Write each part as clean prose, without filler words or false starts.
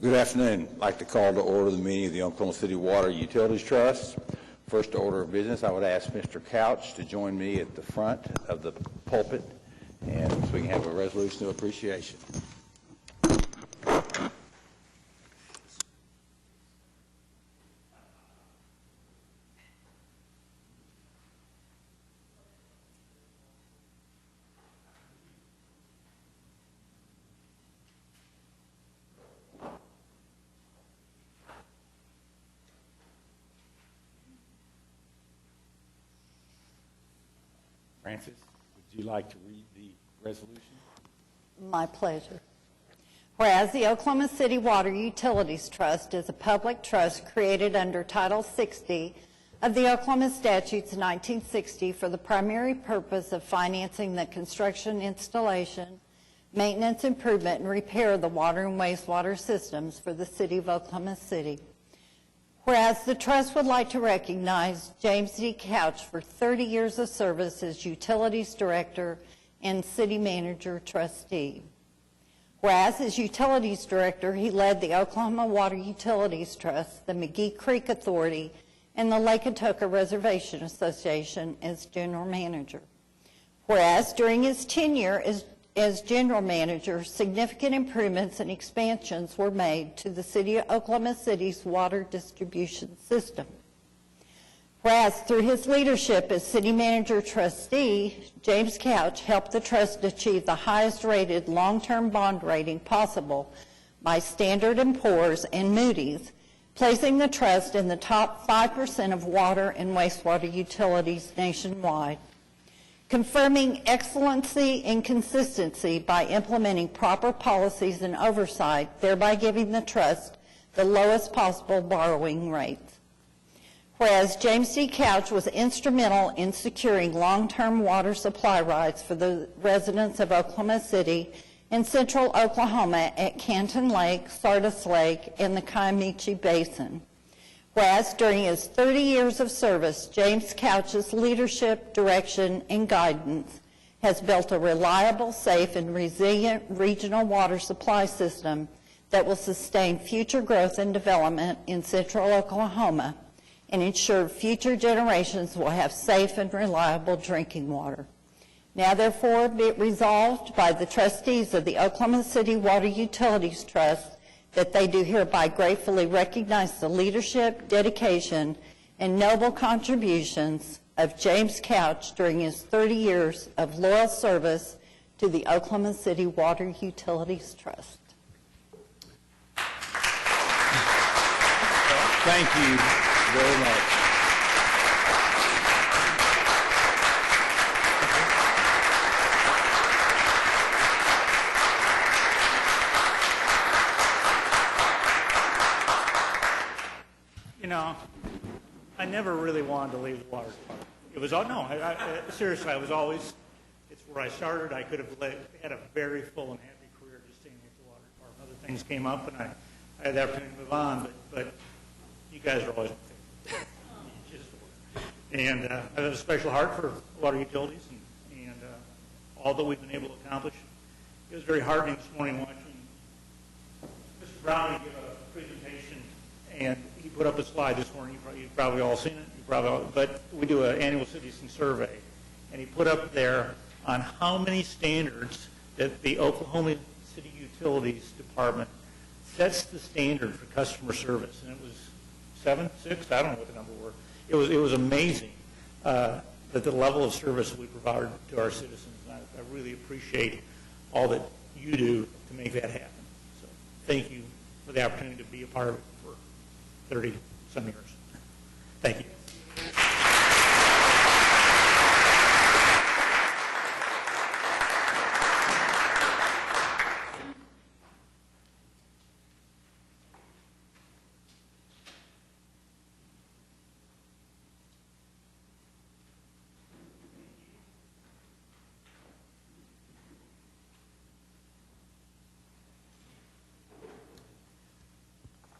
Good afternoon. I'd like to call to order the meeting of the Oklahoma City Water Utilities Trust. First order of business, I would ask Mr. Couch to join me at the front of the pulpit, and so we can have a resolution of appreciation. Francis, would you like to read the resolution? My pleasure. Whereas the Oklahoma City Water Utilities Trust is a public trust created under Title 60 of the Oklahoma Statutes 1960 for the primary purpose of financing the construction, installation, maintenance, improvement, and repair of the water and wastewater systems for the city of Oklahoma City. Whereas the Trust would like to recognize James D. Couch for 30 years of service as Utilities Director and City Manager Trustee. Whereas as Utilities Director, he led the Oklahoma Water Utilities Trust, the McGee Creek Authority, and the Lake Atoka Reservation Association as General Manager. Whereas during his tenure as General Manager, significant improvements and expansions were made to the City of Oklahoma City's water distribution system. Whereas through his leadership as City Manager Trustee, James Couch helped the Trust achieve the highest rated long-term bond rating possible by Standard & Poor's and Moody's, placing the Trust in the top 5% of water and wastewater utilities nationwide. Confirming excellency and consistency by implementing proper policies and oversight, thereby giving the Trust the lowest possible borrowing rates. Whereas James D. Couch was instrumental in securing long-term water supply rights for the residents of Oklahoma City and central Oklahoma at Canton Lake, Sardis Lake, and the Kiamichi Basin. Whereas during his 30 years of service, James Couch's leadership, direction, and guidance has built a reliable, safe, and resilient regional water supply system that will sustain future growth and development in central Oklahoma and ensure future generations will have safe and reliable drinking water. Now therefore be it resolved by the trustees of the Oklahoma City Water Utilities Trust that they do hereby gratefully recognize the leadership, dedication, and noble contributions of James Couch during his 30 years of loyal service to the Oklahoma City Water Utilities Trust. Thank you very much. You know, I never really wanted to leave the water department. It was, seriously, I was always, it's where I started. I could have had a very full and happy career just staying with the water department. Other things came up, and I had the opportunity to move on, but you guys are always my favorite. And I have a special heart for water utilities and all that we've been able to accomplish. It was very heartening this morning watching Mr. Brown give a presentation, and he put up a slide this morning. You've probably all seen it. But we do an annual citizen survey, and he put up there on how many standards that the Oklahoma City Utilities Department sets the standard for customer service, and it was 7, 6, I don't know what the number were. It was amazing that the level of service we provide to our citizens. And I really appreciate all that you do to make that happen. So thank you for the opportunity to be a part of it for 30-some years. Thank you.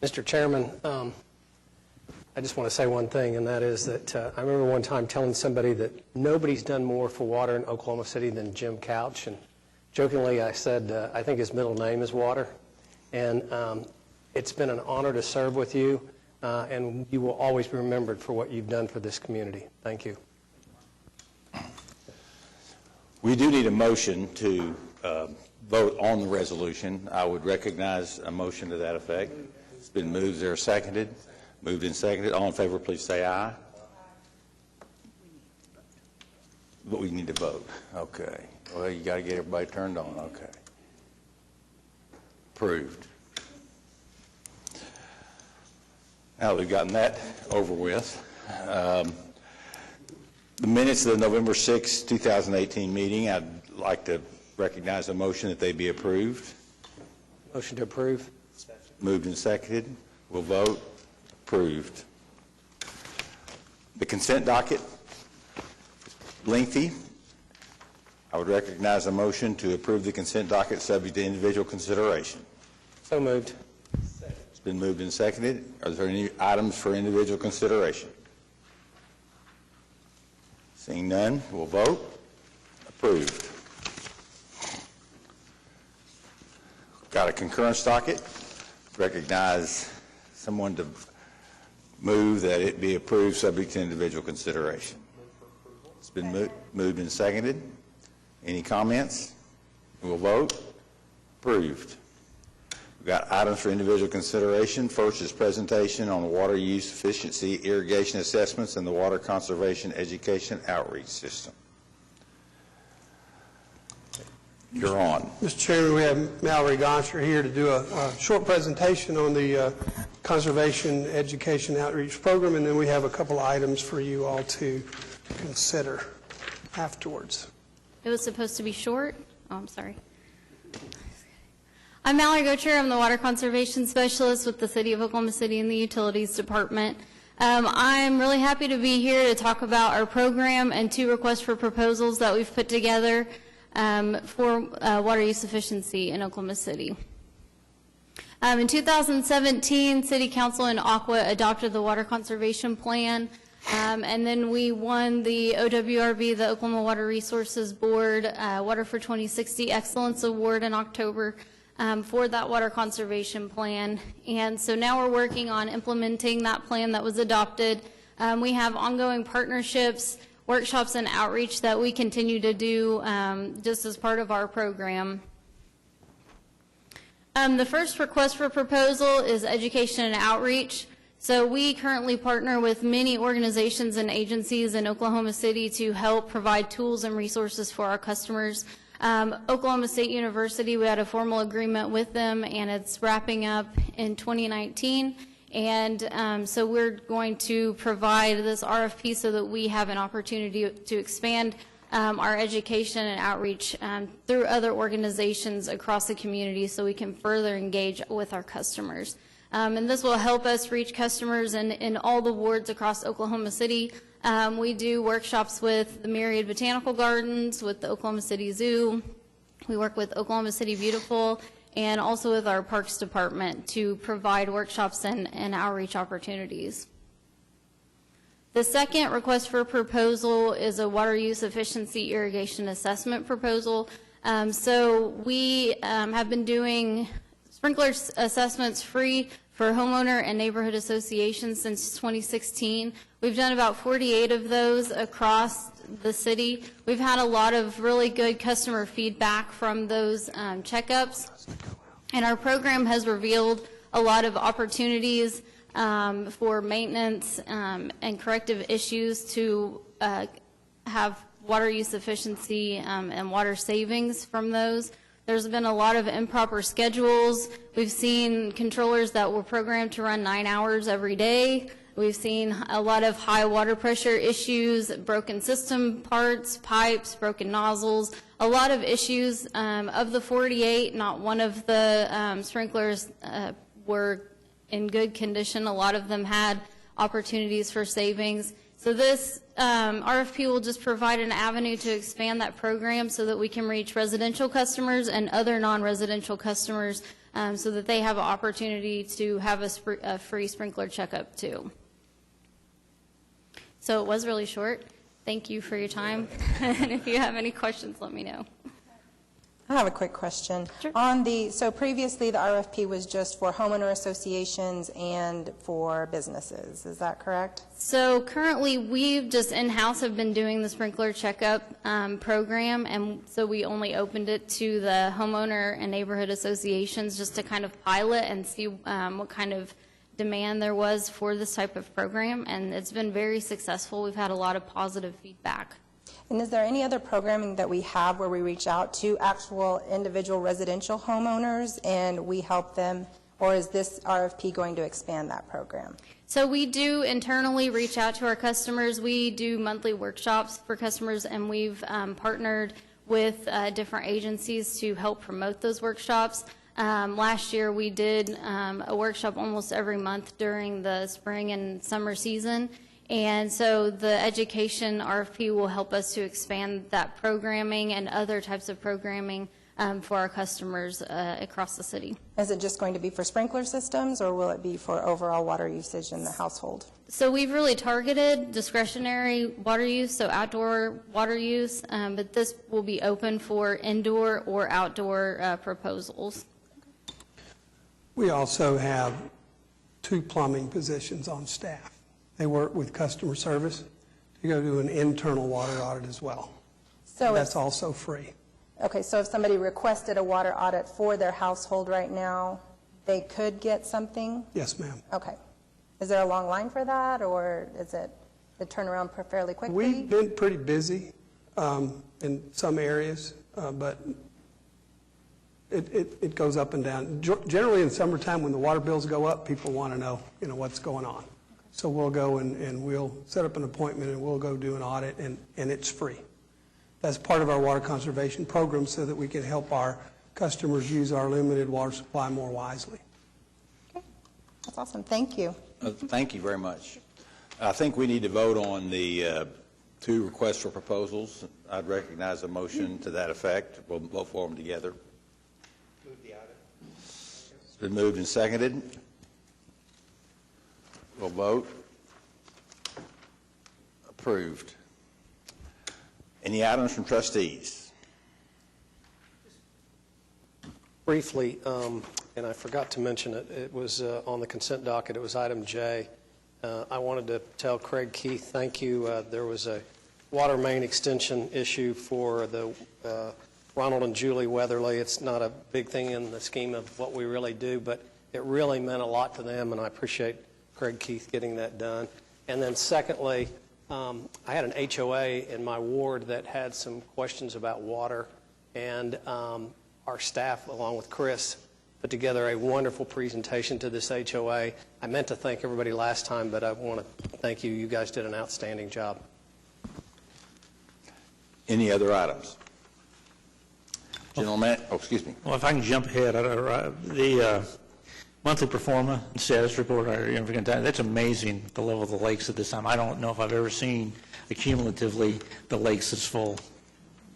Mr. Chairman, I just want to say one thing, and that is that I remember one time telling somebody that nobody's done more for water in Oklahoma City than Jim Couch, and jokingly I said I think his middle name is Water. And It's been an honor to serve with you, and you will always be remembered for what you've done for this community. Thank you. We do need a motion to vote on the resolution. I would recognize a motion to that effect. It's been moved. Is there seconded? Moved and seconded. All in favor, please say aye. But we need to vote. Okay. Well, you got to get everybody turned on. Okay. Approved. Now that we've gotten that over with, the minutes of the November 6, 2018 meeting, I'd like to recognize a motion that they be approved. Motion to approve. Moved and seconded. We'll vote. Approved. The consent docket, lengthy. I would recognize a motion to approve the consent docket subject to individual consideration. So moved. It's been moved and seconded. Are there any items for individual consideration? Seeing none, we'll vote. Approved. Got a concurrence docket. Recognize someone to move that it be approved subject to individual consideration. It's been moved and seconded. Any comments? We'll vote. Approved. We've got items for individual consideration. First is presentation on the water use efficiency irrigation assessments and the water conservation education outreach system. You're on. Mr. Chairman, we have Mallory Gonsher here to do a short presentation on the Conservation Education Outreach Program, and then we have a couple items for you all to consider afterwards. It was supposed to be short. Oh, I'm sorry. I'm Mallory Gocher. I'm the Water Conservation Specialist with the City of Oklahoma City and the Utilities Department. I'm really happy to be here to talk about our program and 2 requests for proposals that we've put together for water use efficiency in Oklahoma City. In 2017, City Council and Aqua adopted the Water Conservation Plan, and then we won the OWRB, the Oklahoma Water Resources Board, Water for 2060 Excellence Award in October for that water conservation plan. And so now we're working on implementing that plan that was adopted. We have ongoing partnerships, workshops, and outreach that we continue to do just as part of our program. The first request for proposal is education and outreach. So we currently partner with many organizations and agencies in Oklahoma City to help provide tools and resources for our customers. Oklahoma State University, we had a formal agreement with them, and it's wrapping up in 2019. And so we're going to provide this RFP so that we have an opportunity to expand our education and outreach through other organizations across the community so we can further engage with our customers. And this will help us reach customers in all the wards across Oklahoma City. We do workshops with the Myriad Botanical Gardens, with the Oklahoma City Zoo. We work with Oklahoma City Beautiful, and also with our Parks Department to provide workshops and outreach opportunities. The second request for proposal is a water use efficiency irrigation assessment proposal. So we have been doing sprinkler assessments free for homeowner and neighborhood associations since 2016. We've done about 48 of those across the city. We've had a lot of really good customer feedback from those checkups, and our program has revealed a lot of opportunities for maintenance and corrective issues to have water use efficiency and water savings from those. There's been a lot of improper schedules. We've seen controllers that were programmed to run 9 hours every day. We've seen a lot of high water pressure issues, broken system parts, pipes, broken nozzles, a lot of issues. Of the 48, not one of the sprinklers were in good condition. A lot of them had opportunities for savings. So this RFP will just provide an avenue to expand that program so that we can reach residential customers and other non-residential customers so that they have an opportunity to have a free sprinkler checkup too. So it was really short. Thank you for your time. And if you have any questions, let me know. I have a quick question. Sure. So previously, the RFP was just for homeowner associations and for businesses, is that correct? So currently, we've just in-house have been doing the sprinkler checkup program, and so we only opened it to the homeowner and neighborhood associations just to kind of pilot and see what kind of demand there was for this type of program, and it's been very successful. We've had a lot of positive feedback. And is there any other programming that we have where we reach out to actual individual residential homeowners and we help them, or is this RFP going to expand that program? So we do internally reach out to our customers. We do monthly workshops for customers, and we've partnered with different agencies to help promote those workshops. Last year, we did a workshop almost every month during the spring and summer season. And so the education RFP will help us to expand that programming and other types of programming for our customers across the city. Is it just going to be for sprinkler systems, or will it be for overall water usage in the household? So we've really targeted discretionary water use, so outdoor water use, but this will be open for indoor or outdoor proposals. We also have 2 plumbing positions on staff. They work with customer service to go do an internal water audit as well. So That's also free. Okay, so if somebody requested a water audit for their household right now, they could get something? Yes, ma'am. Okay. Is there a long line for that, or is it the turnaround fairly quickly? We've been pretty busy in some areas, but it goes up and down. Generally in summertime, when the water bills go up, people want to know, what's going on. So we'll go and we'll set up an appointment and we'll go do an audit, and it's free. That's part of our water conservation program so that we can help our customers use our limited water supply more wisely. Okay. That's awesome. Thank you. Thank you very much. I think we need to vote on the 2 requests for proposals. I'd recognize a motion to that effect. We'll vote for them together. Move the item. It's been moved and seconded. We'll vote. Approved. Any items from trustees? Briefly, and I forgot to mention it, it was on the consent docket, it was item J. I wanted to tell Craig Keith, thank you. There was a water main extension issue for the Ronald and Julie Weatherly. It's not a big thing in the scheme of what we really do, but it really meant a lot to them, and I appreciate Craig Keith getting that done. And then secondly, I had an HOA in my ward that had some questions about water, and our staff, along with Chris, put together a wonderful presentation to this HOA. I meant to thank everybody last time, but I want to thank you. You guys did an outstanding job. Any other items? Gentleman, excuse me. Well, if I can jump ahead, the monthly performa and status report, that's amazing, the level of the lakes at this time. I don't know if I've ever seen accumulatively the lakes this full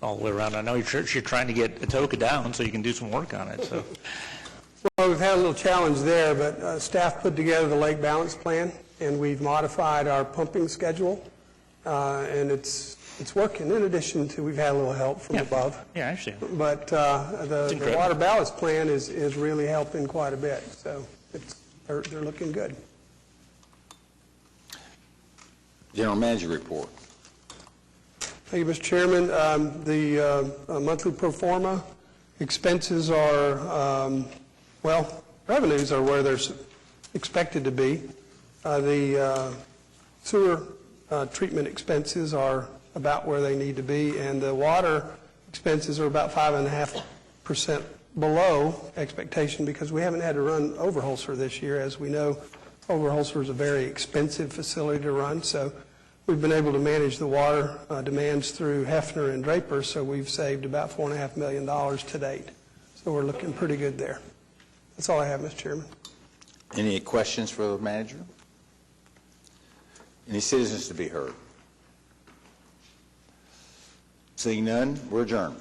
all the way around. I know you're trying to get Atoka down so you can do some work on it. So, Well, we've had a little challenge there, but staff put together the lake balance plan, and we've modified our pumping schedule, and it's working. In addition to, we've had a little help from above. Yeah, I understand. But the water balance plan is really helping quite a bit, so they're looking good. General Manager report. Thank you, Mr. Chairman. The monthly pro forma expenses are, revenues are where they're expected to be. The sewer treatment expenses are about where they need to be, and the water expenses are about 5.5% below expectation because we haven't had to run Overholser this year. As we know, Overholser is a very expensive facility to run, so we've been able to manage the water demands through Hefner and Draper, so we've saved about $4.5 million to date. So we're looking pretty good there. That's all I have, Mr. Chairman. Any questions for the manager? Any citizens to be heard? Seeing none, we're adjourned.